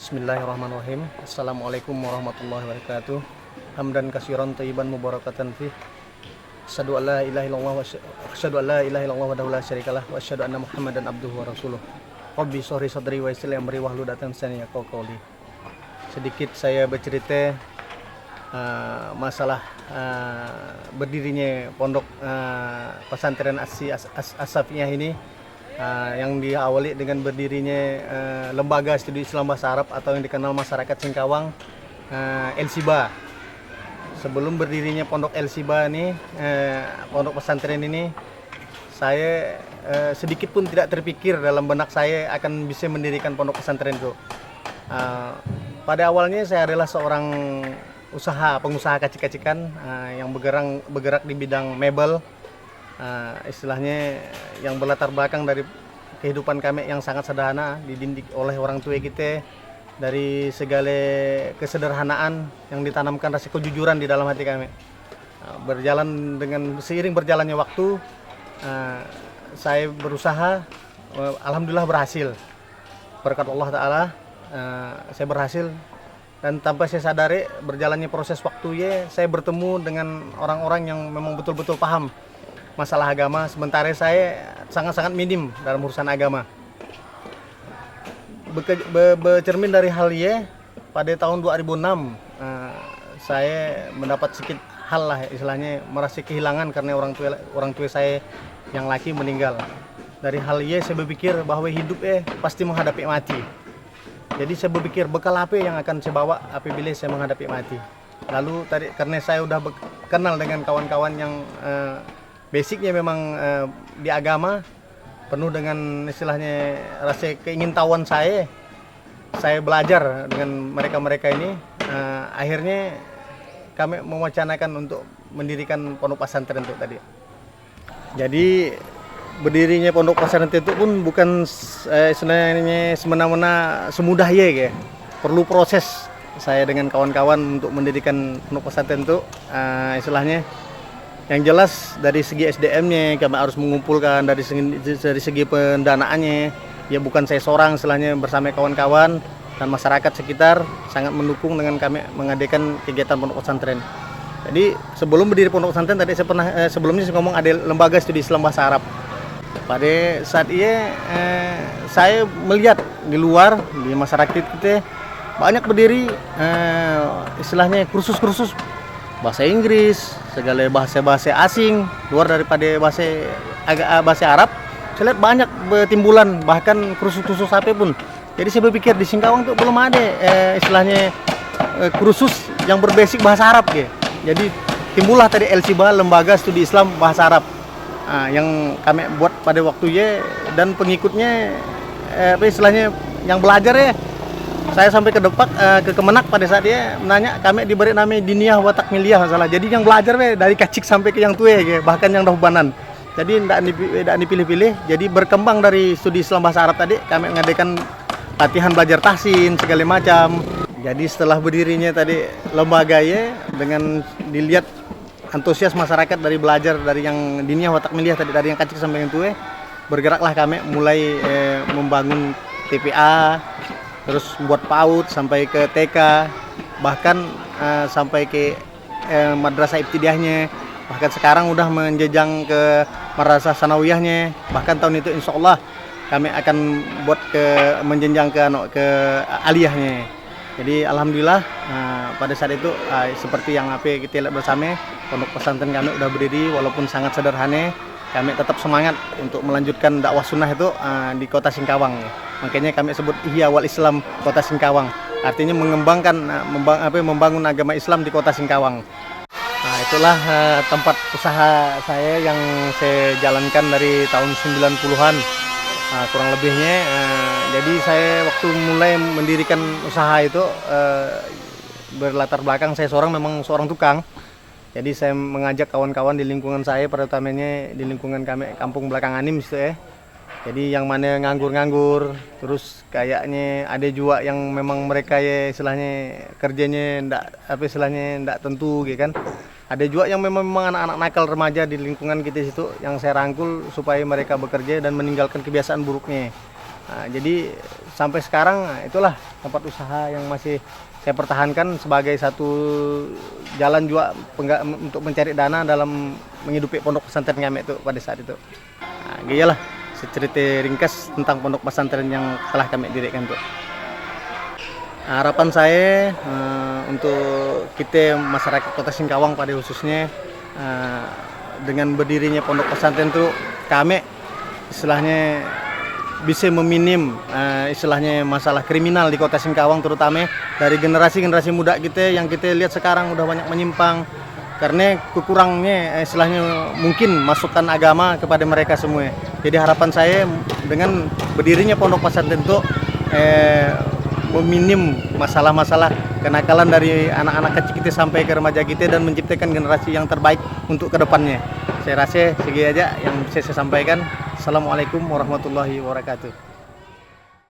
Bismillahirrahmanirrahim. Assalamualaikum warahmatullahi wabarakatuh. Hamdan katsiran thayyiban mubarakatan fih. Asyhadu an la ilaha illallah wa asyhadu an la ilaha illallah wahdahu la syarikalah wa asyhadu anna Muhammadan abduhu wa rasuluh. Rabbi shrah sadri wa yassir li amri wahlul 'uqdatam min lisani yafqahu qawli. Sedikit saya bercerita masalah berdirinya pondok pesantren As-Safiyah ini, yang diawali dengan berdirinya lembaga studi Islam bahasa Arab atau yang dikenal masyarakat Singkawang, El-Siba. Sebelum berdirinya pondok El-Siba ini, pondok pesantren ini, saya sedikit pun tidak terpikir dalam benak saya akan bisa mendirikan pondok pesantren itu. Pada awalnya saya adalah seorang pengusaha kacik-kacikan yang bergerak di bidang mebel. Istilahnya yang berlatar belakang dari kehidupan kami yang sangat sederhana, dididik oleh orang tua kita dari segala kesederhanaan yang ditanamkan rasa kejujuran di dalam hati kami. Seiring berjalannya waktu, saya berusaha, alhamdulillah berhasil. Berkat Allah Ta'ala, saya berhasil, dan tanpa saya sadari berjalannya proses waktu saya bertemu dengan orang-orang yang memang betul-betul paham masalah agama, sementara saya sangat-sangat minim dalam urusan agama. Bercermin dari hal pada tahun 2006 saya mendapat sedikit hal lah, istilahnya merasa kehilangan karena orang tua saya yang laki meninggal. Dari hal saya berpikir bahwa hidup pasti menghadapi mati. Jadi saya berpikir bekal apa yang akan saya bawa apabila saya menghadapi mati. Lalu tadi karena saya udah kenal dengan kawan-kawan yang basicnya memang di agama, penuh dengan istilahnya rasa keingintahuan saya belajar dengan mereka-mereka ini. Akhirnya kami mewacanakan untuk mendirikan pondok pesantren itu tadi. Jadi berdirinya pondok pesantren itu pun bukan istilahnya semena-mena semudah ya. Perlu proses saya dengan kawan-kawan untuk mendirikan pondok pesantren itu, istilahnya yang jelas dari segi SDM-nya kami harus mengumpulkan, dari segi pendanaannya ya bukan saya seorang, istilahnya bersama kawan-kawan dan masyarakat sekitar sangat mendukung dengan kami mengadakan kegiatan pondok pesantren. Jadi sebelum berdiri pondok pesantren tadi sebelumnya saya ngomong ada lembaga studi Islam bahasa Arab. Pada saat saya melihat di luar di masyarakat kita banyak berdiri istilahnya kursus-kursus bahasa Inggris, segala bahasa-bahasa asing luar daripada bahasa Arab. Saya lihat banyak bertimbulan, bahkan kursus-kursus apa pun. Jadi saya berpikir di Singkawang tuh belum ada istilahnya kursus yang berbasis bahasa Arab ya. Jadi timbullah tadi El-Siba, lembaga studi Islam bahasa Arab, yang kami buat pada waktu dan pengikutnya istilahnya yang belajar saya sampai ke Kemenak pada saat dia menanya, kami diberi nama Diniyah wa Takmiliyah masalah. Jadi yang belajar dari kacik sampai ke yang tua bahkan yang dahubanan. Jadi tidak dipilih-pilih. Jadi berkembang dari studi Islam bahasa Arab tadi, kami mengadakan latihan belajar tahsin segala macam. Jadi setelah berdirinya tadi lembaga dengan dilihat antusias masyarakat dari belajar dari yang Diniyah wa Takmiliyah tadi, dari yang kacik sampai yang tua, bergeraklah kami mulai membangun TPA, terus buat PAUD sampai ke TK, bahkan sampai ke madrasah ibtidaiyahnya, bahkan sekarang udah menjejang ke madrasah sanawiyahnya, bahkan tahun itu insya Allah kami akan buat menjenjang ke aliyahnya. Jadi alhamdulillah pada saat itu seperti yang kita lihat bersama, pondok pesantren kami udah berdiri walaupun sangat sederhana. Kami tetap semangat untuk melanjutkan dakwah sunnah itu di kota Singkawang. Makanya kami sebut Ihya wal Islam kota Singkawang. Artinya membangun agama Islam di kota Singkawang. Nah, itulah tempat usaha saya yang saya jalankan dari tahun 90-an kurang lebihnya. Jadi saya waktu mulai mendirikan usaha itu berlatar belakang saya memang seorang tukang. Jadi saya mengajak kawan-kawan di lingkungan saya, pada utamanya di lingkungan kami Kampung Belakang Anim itu Jadi yang mana nganggur-nganggur, terus kayaknya ada juga yang memang mereka istilahnya kerjanya ndak tentu gitu kan. Ada juga yang memang anak-anak nakal remaja di lingkungan kita situ yang saya rangkul supaya mereka bekerja dan meninggalkan kebiasaan buruknya. Nah, jadi sampai sekarang itulah tempat usaha yang masih saya pertahankan sebagai satu jalan juga untuk mencari dana dalam menghidupi pondok pesantren kami itu pada saat itu. Nah, giyalah cerita ringkas tentang pondok pesantren yang telah kami dirikan itu. Harapan saya untuk kita masyarakat Kota Singkawang pada khususnya dengan berdirinya pondok pesantren itu kami istilahnya bisa meminim istilahnya masalah kriminal di Kota Singkawang, terutama dari generasi muda kita yang kita lihat sekarang udah banyak menyimpang karena kekurangnya istilahnya mungkin masukan agama kepada mereka semua. Jadi harapan saya dengan berdirinya pondok pesantren itu meminim masalah-masalah kenakalan dari anak-anak kecil kita sampai ke remaja kita dan menciptakan generasi yang terbaik untuk kedepannya. Saya rasa segini aja yang bisa saya sampaikan. Assalamualaikum warahmatullahi wabarakatuh.